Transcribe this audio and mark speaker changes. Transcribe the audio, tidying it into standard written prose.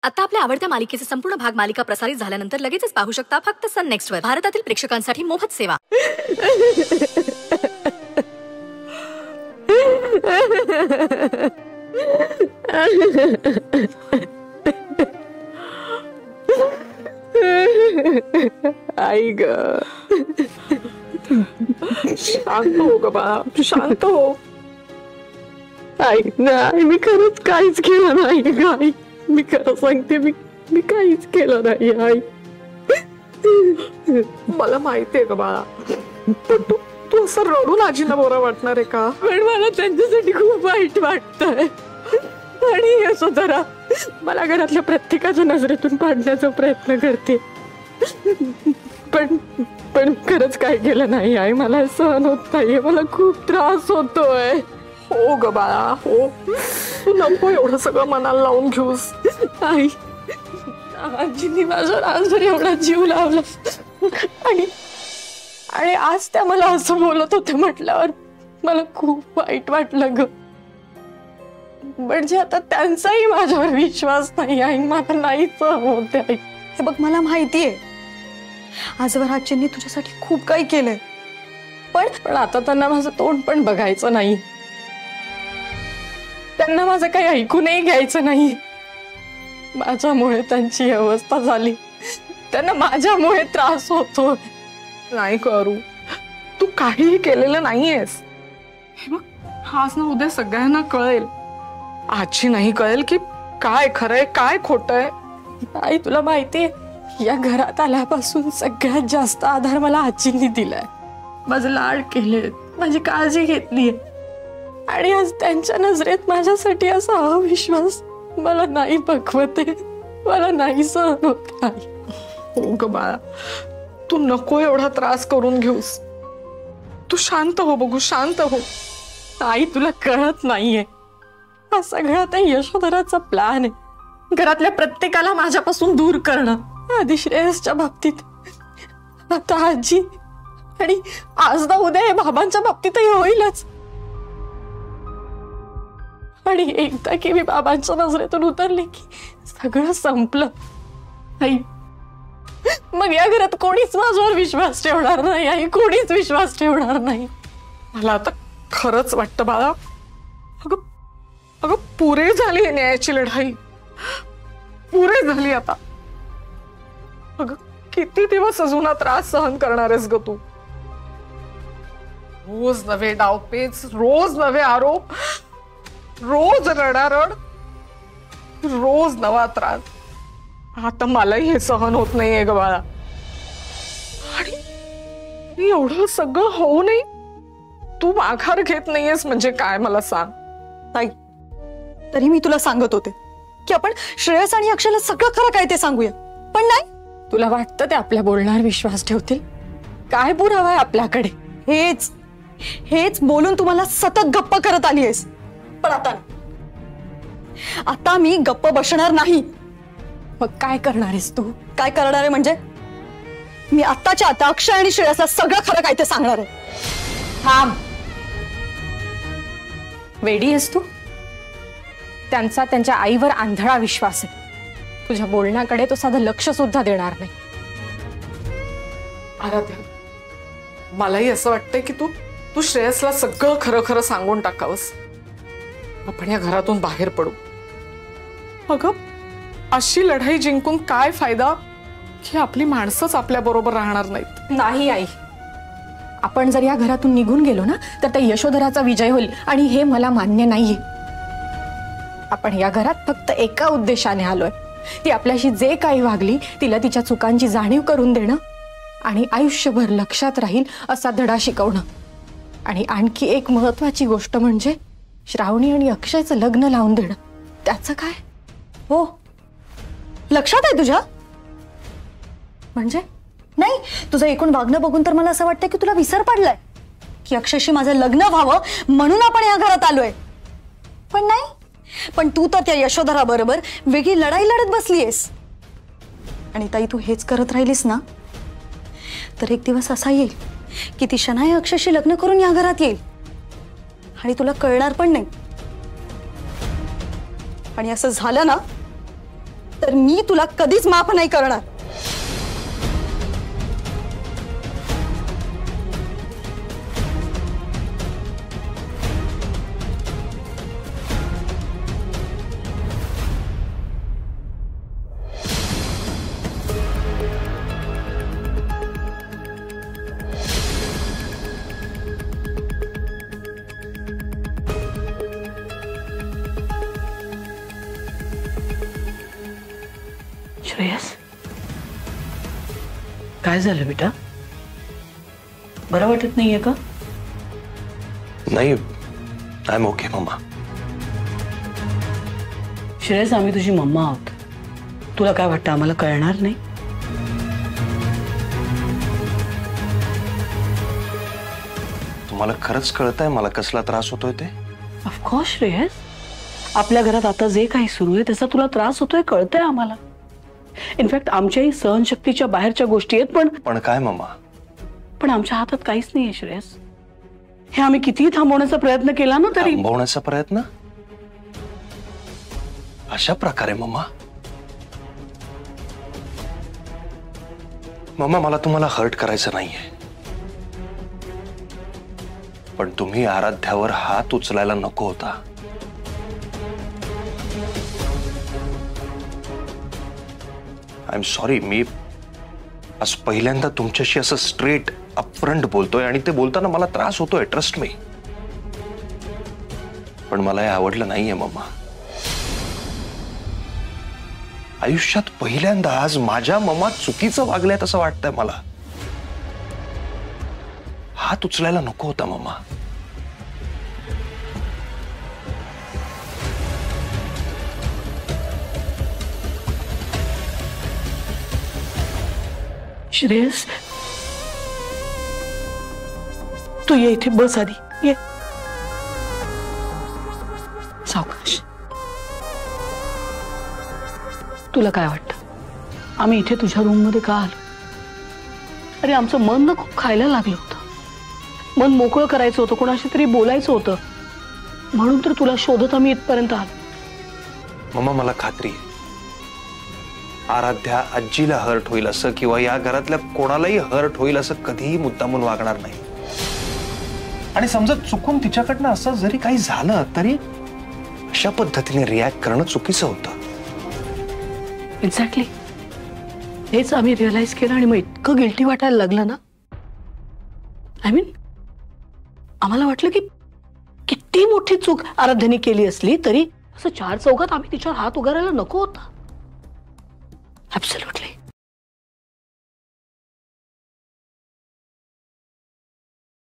Speaker 1: आता आपल्या आवडत्या मालिकेचे संपूर्ण भाग मालिका प्रसारित झाल्यानंतर लगेचच पाहू शकता फक्त सन नेक्स्ट वर. भारतातील प्रेक्षकांसाठी मोफत सेवा.
Speaker 2: आई ग, शांत हो ग बाळा, शांत हो. आई नाही, मी खरंच काहीच केलं नाही ग आई. मी खरं सांगते, मी काहीच केलं नाही आई. मला माहितीये ग बाळा, पण तू असं रडून आजीला बरं वाटणार आहे का? पण मला त्यांच्यासाठी खूप वाईट वाटतंय. आणि यशोधरा मला घरातल्या प्रत्येकाच्या नजरेतून पाडण्याचा प्रयत्न करते, पण खरंच काय केलं नाही आई. मला सहन होत नाहीये, मला खूप त्रास होतोय. हो ग बाळा, हो. तू नको एवढं सगळं मनाला लावून घेऊस. आई, आजीने माझ्यावर आजवर एवढा जीव लावला आणि आज त्या मला असं बोलत होते म्हटल्यावर मला खूप वाईट वाटलं ग. म्हणजे आता त्यांचाही माझ्यावर विश्वास नाही आहे. मला नाहीच होते आई.
Speaker 3: हे बघ, मला माहितीये आजवर आजींनी तुझ्यासाठी खूप काही केलंय,
Speaker 2: पण आता त्यांना माझं तोंड पण बघायचं नाही. त्यांना माझं काही ऐकूनही घ्यायचं नाही. माझ्यामुळे त्यांची अवस्था झाली, त्यांना माझ्यामुळे त्रास होतो. नाही करू, तू काहीही केलेलं नाहीयेस. हे बघ, आज ना उद्या सगळ्यांना कळेल. आजी नाही कळेल की काय खरंय काय खोटंय. आई, तुला माहितीये, या घरात आल्यापासून सगळ्यात जास्त आधार मला आजींनी दिलाय. माझे लाड केले, माझी काळजी घेतलीये. आणि आज त्यांच्या नजरेत माझ्यासाठी असा अविश्वास मला नाही बघवते, मला नाही सहन होत आई. हो ग बाळा, तू नको एवढा त्रास करून घेऊस. तू शांत हो बघू, शांत हो. आई, तुला कळत नाहीये, हा सगळा त्या यशोधराचा प्लॅन आहे. घरातल्या प्रत्येकाला माझ्यापासून दूर करणं. आधी श्रेयसच्या बाबतीत, आता आजी, आणि आज ना उद्या हे बाबांच्या बाबतीतही होईलच. आणि एकदा की मी बाबांच्या नजरेतून उतरले की सगळं संपलं आई. मग या घरात कोणीच माझ्यावर विश्वास ठेवणार नाही आई, कोणीच विश्वास ठेवणार नाही. मला आता खरंच वाटतं बाळा, अगं पुरे झाली न्यायाची लढाई, पुरे झाली आता. अगं किती दिवस अजून हा त्रास सहन करणार आहेस ग तू? रोज नवे डावपेच, रोज नवे आरोप, रोज रडारड, रोज नवा त्रास. आता मलाही हे सहन होत नाहीये ग बाळा. आणि एवढं सगळं होऊ नये तू माघार घेत नाहीयेस म्हणजे काय मला सांग.
Speaker 3: ताई, तरी मी तुला सांगत होते की आपण श्रेयस आणि अक्षयला सगळं खरं काय ते सांगूया, पण नाही.
Speaker 2: तुला वाटतं ते आपल्या बोलण्यावर विश्वास ठेवतील? काय पुरावा आहे आपल्याकडे?
Speaker 3: हेच बोलून तुम्हाला सतत गप्प करत आली आहेस. पण आता मी गप्प बसणार नाही.
Speaker 2: मग काय करणार आहेस तू?
Speaker 3: काय करणार आहे म्हणजे, मी आत्ताच्या आता अक्षय आणि श्रेयसला सगळं खरं काय ते सांगणार आहे.
Speaker 2: थांब, वेडी आहेस तू? त्यांचा त्यांच्या आईवर आंधळा विश्वास आहे. तुझ्या बोलण्याकडे तो साधं लक्ष सुद्धा देणार नाही. आराध्या, मलाही असं वाटतंय की तू श्रेयसला सगळं खरं खरं सांगून टाकावंस. आपण या घरातून बाहेर पडू. अगं, अशी लढाई जिंकून काय फायदा की आपली माणसंच आपल्या बरोबर राहणार नाहीत. नाही आई, आपण जर या घरातून निघून गेलो ना तर त्या यशोधराचा विजय होईल, आणि हे मला मान्य नाहीये. आपण या घरात फक्त एका उद्देशाने आलोय, ती आपल्याशी जे काही वागली तिला तिच्या चुकांची जाणीव करून देणं आणि आयुष्यभर लक्षात राहील असा धडा शिकवणं. आणि आणखी एक महत्वाची गोष्ट म्हणजे श्रावणी आणि अक्षयचं लग्न लावून देणं. त्याचं काय?
Speaker 3: हो, लक्षात आहे तुझ्या? म्हणजे नाही, तुझं एकूण वागणं बघून तर मला असं वाटतं की तुला विसर पडलाय की अक्षयशी माझं लग्न व्हावं म्हणून आपण या घरात आलोय. पण नाही, पण तू तर त्या यशोधरा बरोबर वेगळी लढाई लढत बसलीयस. आणि ताई, तू हेच करत राहिलीस ना तर एक दिवस असा येईल की ती शनाया अक्षयशी लग्न करून या घरात येईल आणि तुला कळणार पण नाही. आणि असं झालं ना तर मी तुला कधीच माफ नाही करणार.
Speaker 4: श्रेयस, काय झालं बेटा? बरं वाटत नाहीये का?
Speaker 5: नाही, I am okay mamma.
Speaker 4: Shreyas, आम्ही तुझी मम्मा आहोत. तुला काय वाटतं आम्हाला कळणार नाही?
Speaker 5: तुम्हाला खरंच कळतंय मला कसला त्रास होतोय ते?
Speaker 4: ऑफकोर्स श्रेयस, आपल्या घरात आता जे काही सुरू आहे त्याचा तुला त्रास होतोय, कळतंय आम्हाला. इनफॅक्ट आमच्याही सहनशक्तीच्या बाहेरच्या गोष्टी आहेत.
Speaker 5: पण काय मम्मा?
Speaker 4: पण आमच्या हातात काहीच नाहीये श्रेयस. हे आम्ही कितीही थांबवण्याचा प्रयत्न केला ना तरी.
Speaker 5: थांबवण्याचा प्रयत्न? अशा प्रकारे मम्मा? मम्मा, मला तुम्हाला हर्ट करायचं नाहीये, पण तुम्ही आराध्यावर हात उचलायला नको होता. I am sorry. मी आज पहिल्यांदा तुमच्याशी असं स्ट्रेट अपफ्रंट बोलतोय आणि ते बोलताना मला त्रास होतोय, ट्रस्ट मी. पण मला हे आवडलं नाहीये मम्मा. आयुष्यात पहिल्यांदा आज माझ्या मम्मा चुकीचं वागल्यात असं वाटतंय मला. हात उचलायला नको होता मम्मा.
Speaker 4: श्रेयस, तू ये इथे, बस आधी ये. सावकाश. तुला काय वाटतं आम्ही इथे तुझ्या रूम मध्ये का आलो? अरे आमचं मन ना खूप खायला लागलं होतं. मन मोकळं करायचं होतं, कोणाशी तरी बोलायचं होतं, म्हणून तर तुला शोधत आम्ही इथपर्यंत आलो.
Speaker 5: मम्मा, मला खात्री आहे आराध्या आजीला हर्ट होईल असं किंवा या घरातल्या कोणालाही हर्ट होईल असं कधीही मुद्दामून वागणार नाही. आणि समजा चुकून तिच्याकडनं असं जरी काही झालं तरी अशा पद्धतीने रिॲक्ट करणं चुकीचं होतं.
Speaker 4: एक्झॅक्टली हेच आम्ही रिअलाइज केलं आणि मग इतकं गिल्टी वाटायला लागलं ना. आय मीन आम्हाला वाटलं की किती मोठी चूक आराध्याने केली असली तरी असं चार चौघात आम्ही तिच्यावर हात उगारायला नको होता. ऍब्सोल्युटली.